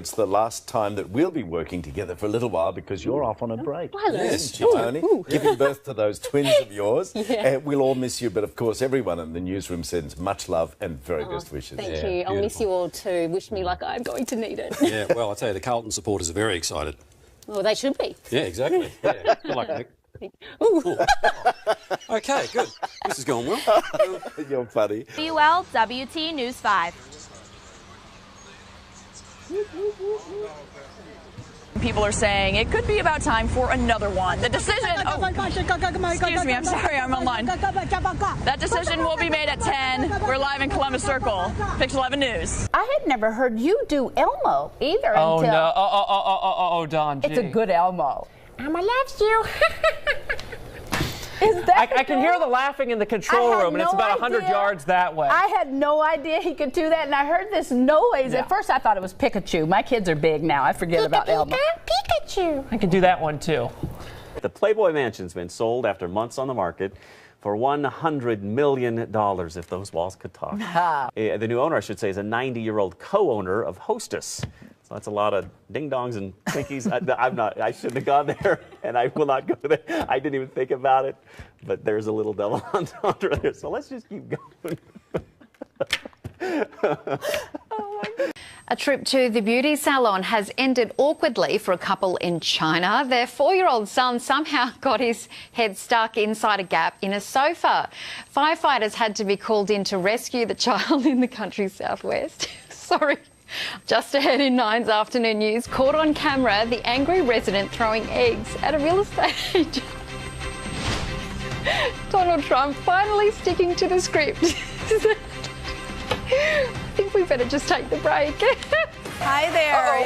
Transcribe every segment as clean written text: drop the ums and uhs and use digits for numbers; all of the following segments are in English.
It's the last time that we'll be working together for a little while because you're off on a break. Hello. Yes, Tony, giving birth to those twins of yours. We'll all miss you, but of course everyone in the newsroom sends much love and very best wishes. Thank you. I'll miss you all too. Wish me like I'm going to need it. Yeah, well, I tell you, the Carlton supporters are very excited. Well, they should be. Yeah, exactly. Yeah. Good luck, Nick. Ooh. Okay, good. This is going well. You're funny. WLWT News 5. People are saying it could be about time for another one. The decision... excuse me, I'm sorry, I'm online. That decision will be made at 10. We're live in Columbus Circle. Pix 11 News. I had never heard you do Elmo either Oh, until... no. Oh, Don. It's a good Elmo. Mama loves you. Is that I can hear the laughing in the control room, and it's about 100 yards that way. I had no idea he could do that, and I heard this noise. At first, I thought it was Pikachu. My kids are big now. I forget about Elmo. Pikachu. I can do that one, too. The Playboy Mansion's been sold after months on the market for $100 million, if those walls could talk. The new owner, I should say, is a 90-year-old co-owner of Hostess. So that's a lot of ding-dongs and Twinkies. I shouldn't have gone there, and I will not go there. I didn't even think about it, but there's a little double entendre there. So let's just keep going. A trip to the beauty salon has ended awkwardly for a couple in China. Their 4-year-old son somehow got his head stuck inside a gap in a sofa. Firefighters had to be called in to rescue the child in the country's southwest. Sorry. Just ahead in 9's afternoon news, caught on camera, the angry resident throwing eggs at a real estate agent. Donald Trump finally sticking to the script. I think we better just take the break. Hi there.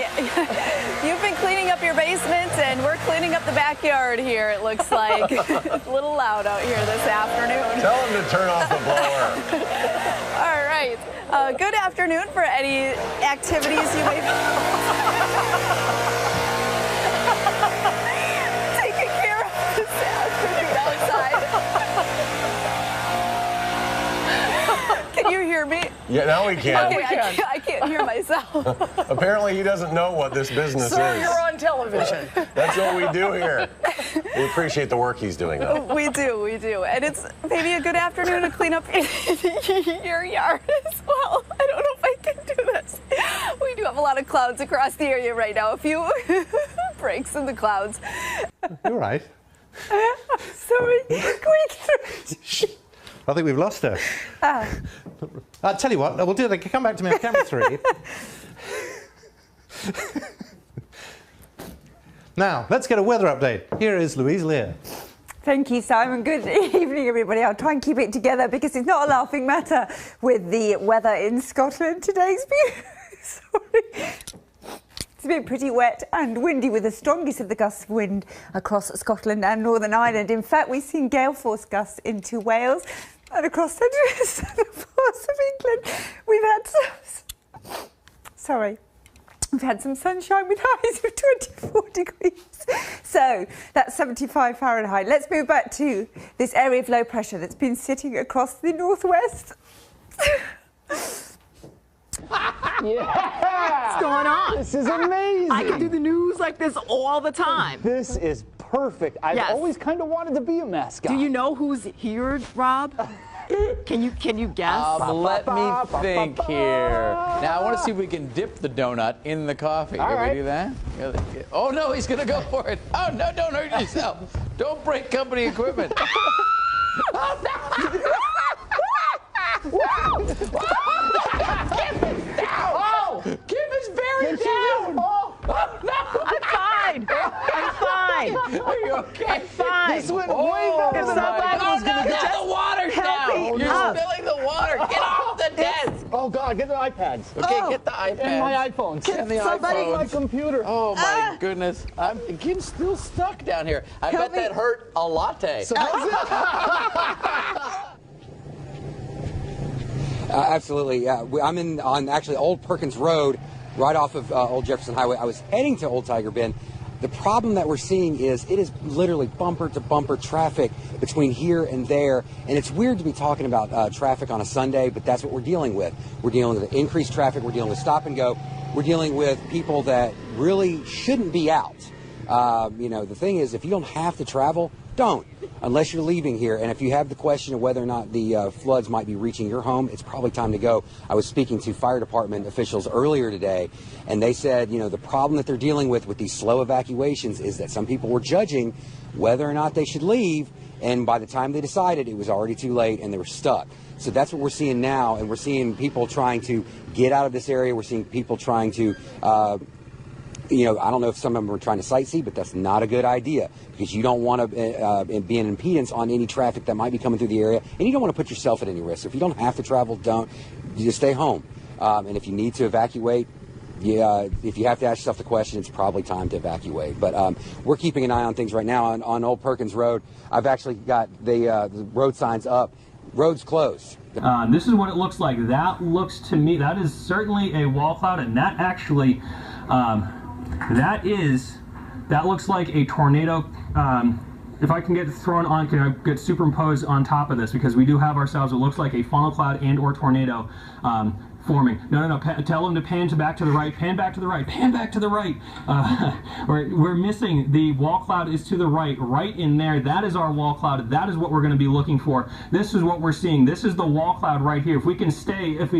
You've been cleaning up your basement, and we're cleaning up the backyard here, it looks like. It's a little loud out here this afternoon. Tell him to turn off the blower. All right. Good afternoon for any activities you may be taking care of this afternoon outside. Can you hear me? Yeah, now we can. Okay, I can't hear myself. Apparently he doesn't know what this business Sir, is. you're on television. That's what we do here. We appreciate the work he's doing, though. We do. And it's maybe a good afternoon to clean up your yard as well. I don't know if I can do this. We do have a lot of clouds across the area right now. A few breaks in the clouds. You're right. Sorry. Quick. I think we've lost her. I'll tell you what, we'll do that. Come back to me on camera 3. Now, let's get a weather update. Here is Louise Lear. Thank you, Simon. Good evening, everybody. I'll try and keep it together because it's not a laughing matter with the weather in Scotland. Today's It's been pretty wet and windy with the strongest of the gusts of wind across Scotland and Northern Ireland. In fact, we've seen gale force gusts into Wales and across central parts of England. We've had some sunshine with highs of 24 degrees. So that's 75 Fahrenheit. Let's move back to this area of low pressure that's been sitting across the northwest. What's going on? This is amazing. I can do the news like this all the time. This is perfect. I've always kind of wanted to be a mascot. Do you know who's here, Rob? Can you guess? Let me think here. Now I want to see if we can dip the donut in the coffee. Can we do that? Oh no, he's gonna go for it. Oh no, don't hurt yourself. Don't break company equipment. Oh no! Kim is down. Oh, Kim is very down. Oh no! I'm fine. I'm fine. Are you okay? I'm fine. This went way better than I thought it was going to go. The water's down. You're spilling the water. Get off the desk. Oh God, get the iPads. Okay, get the iPads. And my iPhones. And the Somebody iPhones. my computer. Oh my goodness. Kim's still stuck down here. I bet that hurt a latte. So how's it? Absolutely. I'm on actually Old Perkins Road, right off of Old Jefferson Highway. I was heading to Old Tiger Bend. The problem that we're seeing is it is literally bumper-to-bumper traffic between here and there. And it's weird to be talking about traffic on a Sunday, but that's what we're dealing with. We're dealing with increased traffic. We're dealing with stop and go. we're dealing with people that really shouldn't be out. You know, the thing is, if you don't have to travel, don't, unless you're leaving here. And if you have the question of whether or not the floods might be reaching your home, it's probably time to go. I was speaking to fire department officials earlier today, and they said, you know, the problem that they're dealing with these slow evacuations is that some people were judging whether or not they should leave, and by the time they decided, it was already too late and they were stuck. So that's what we're seeing now, and we're seeing people trying to get out of this area. We're seeing people trying to you know, I don't know if some of them are trying to sightsee, but that's not a good idea, because you don't want to be an impedance on any traffic that might be coming through the area, and you don't want to put yourself at any risk. So if you don't have to travel, don't. You just stay home. And if you need to evacuate, if you have to ask yourself the question, it's probably time to evacuate. But we're keeping an eye on things right now on Old Perkins Road. I've actually got the road signs up. Road's closed. This is what it looks like. That looks to me, that is certainly a wall cloud, and that actually, that looks like a tornado. If I can get thrown on, can I get superimposed on top of this? Because we do have ourselves, it looks like a funnel cloud and or tornado forming. No, tell them to pan back to the right, pan back to the right, pan back to the right. We're missing, the wall cloud is to the right, right in there. That is our wall cloud. That is what we're going to be looking for. This is what we're seeing. This is the wall cloud right here. If we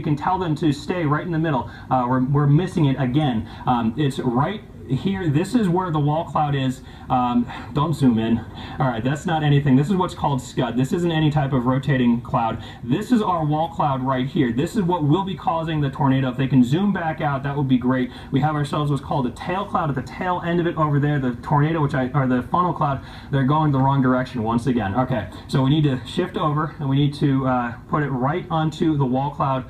can tell them to stay right in the middle, we're missing it again. It's right here. This is where the wall cloud is. Don't zoom in. All right, that's not anything. This is what's called scud. This isn't any type of rotating cloud. This is our wall cloud right here. This is what will be causing the tornado. If they can zoom back out, that would be great. We have ourselves what's called a tail cloud at the tail end of it over there. The tornado, or the funnel cloud, they're going the wrong direction once again. Okay, so we need to shift over, and we need to put it right onto the wall cloud,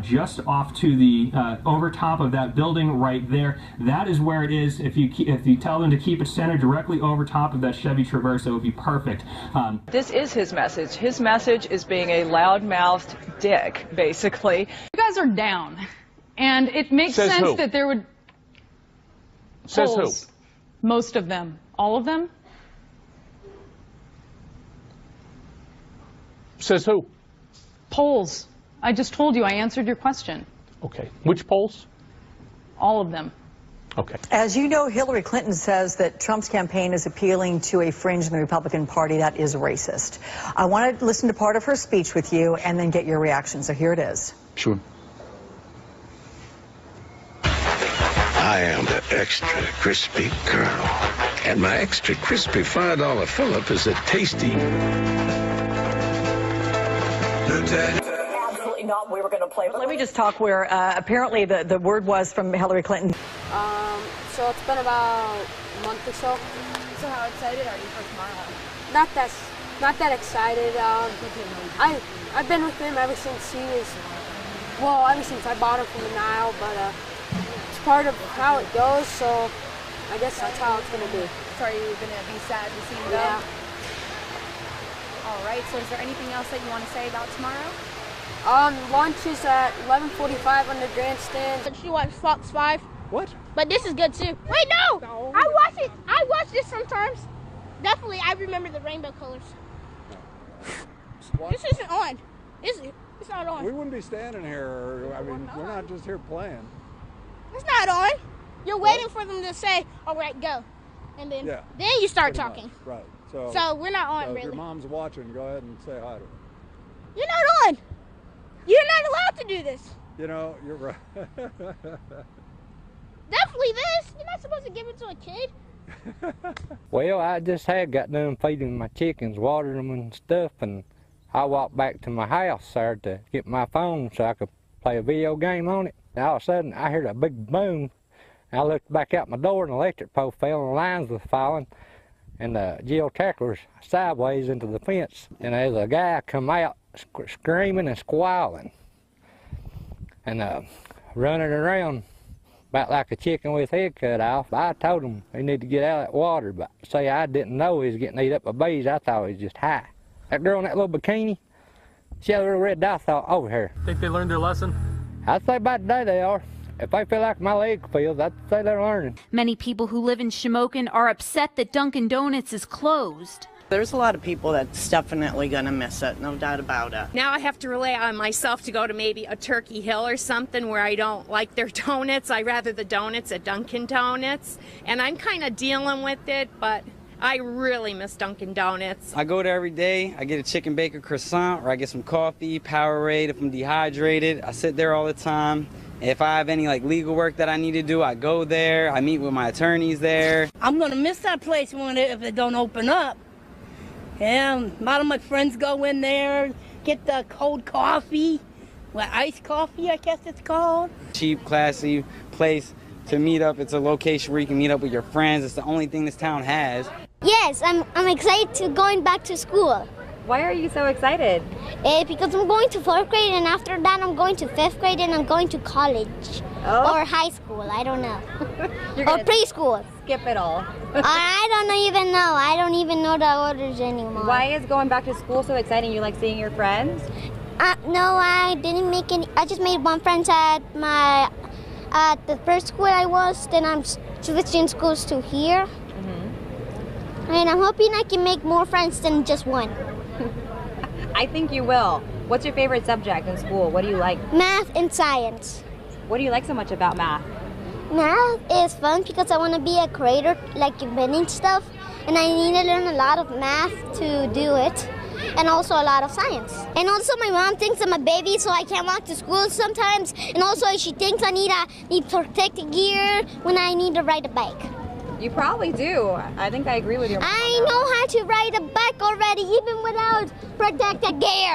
just off to the over top of that building right there. That is where it is. If you tell them to keep it centered directly over top of that Chevy Traverse, it would be perfect. This is his message. His message is being a loud-mouthed dick, basically. You guys are down, and it makes sense that there would... Says polls, who? Most of them. All of them? Says who? Polls. I just told you. I answered your question. Okay. Which polls? All of them. Okay. As you know, Hillary Clinton says that Trump's campaign is appealing to a fringe in the Republican Party that is racist. I want to listen to part of her speech with you and then get your reaction. So here it is. Sure. I am the extra crispy Colonel, and my extra crispy $5 fill-up is a tasty Lieutenant. Absolutely not. We were going to play. But let me just talk where apparently the word was from Hillary Clinton. So it's been about a month or so. So how excited are you for tomorrow? Not that excited. I've been with him ever since ever since I bought him from the Nile, but it's part of how it goes, so I guess that's how it's gonna be. So are you gonna be sad to see him go? Yeah. All right, so is there anything else that you want to say about tomorrow? Lunch is at 11:45 on the grandstand. She watched Fox 5. What? But this is good too. Wait, no! I watch it. I watch this sometimes. Definitely, I remember the rainbow colors. What? This isn't on. Is it? It's not on. We wouldn't be standing here. I mean, we're not just here playing. It's not on. You're waiting for them to say, all right, go. And then you start talking. Right. So we're not on, so really. If your mom's watching, go ahead and say hi to her. You're not on. You're not allowed to do this. You know, you're right. Definitely this. You're not supposed to give it to a kid. Well, I just had got done feeding my chickens, watering them and stuff, and I walked back to my house there to get my phone so I could play a video game on it. And all of a sudden, I heard a big boom. I looked back out my door, and the electric pole fell, and the lines were falling, and the geotacker's sideways into the fence. And there's a guy come out screaming and squalling, and running around about like a chicken with his head cut off. I told him he needed to get out of that water, but say I didn't know he was getting eaten up by bees. I thought he was just high. That girl in that little bikini, she had a little red dot over her. Think they learned their lesson? I'd say by today they are. If they feel like my leg feels, I'd say they're learning. Many people who live in Shamokin are upset that Dunkin' Donuts is closed. There's a lot of people that's definitely going to miss it, no doubt about it. Now I have to rely on myself to go to maybe a Turkey Hill or something where I don't like their donuts. I rather the donuts at Dunkin' Donuts. And I'm kind of dealing with it, but I really miss Dunkin' Donuts. I go there every day. I get a chicken bacon croissant, or I get some coffee, Powerade if I'm dehydrated. I sit there all the time. If I have any legal work that I need to do, I go there. I meet with my attorneys there. I'm gonna miss that place if it don't open up. Yeah, a lot of my friends go in there, get the cold coffee, iced coffee, I guess it's called. Cheap, classy place to meet up. It's a location where you can meet up with your friends. It's the only thing this town has. Yes, I'm excited to going back to school. Why are you so excited? Because I'm going to 4th grade, and after that I'm going to 5th grade, and I'm going to college. Or high school, I don't know. Or preschool. Skip it all. I don't even know. I don't even know the orders anymore. Why is going back to school so exciting? You like seeing your friends? No, I didn't make any. I just made one friend at the first school I was. Then I'm switching schools to here. And I'm hoping I can make more friends than just one. I think you will. What's your favorite subject in school? What do you like? Math and science. What do you like so much about math? Math is fun because I want to be a creator, like inventing stuff. And I need to learn a lot of math to do it. And also a lot of science. And also my mom thinks I'm a baby, so I can't walk to school sometimes. And also she thinks I need protective gear when I need to ride a bike. You probably do. I think I agree with your mom. I know how to ride a bike already, even without protective gear.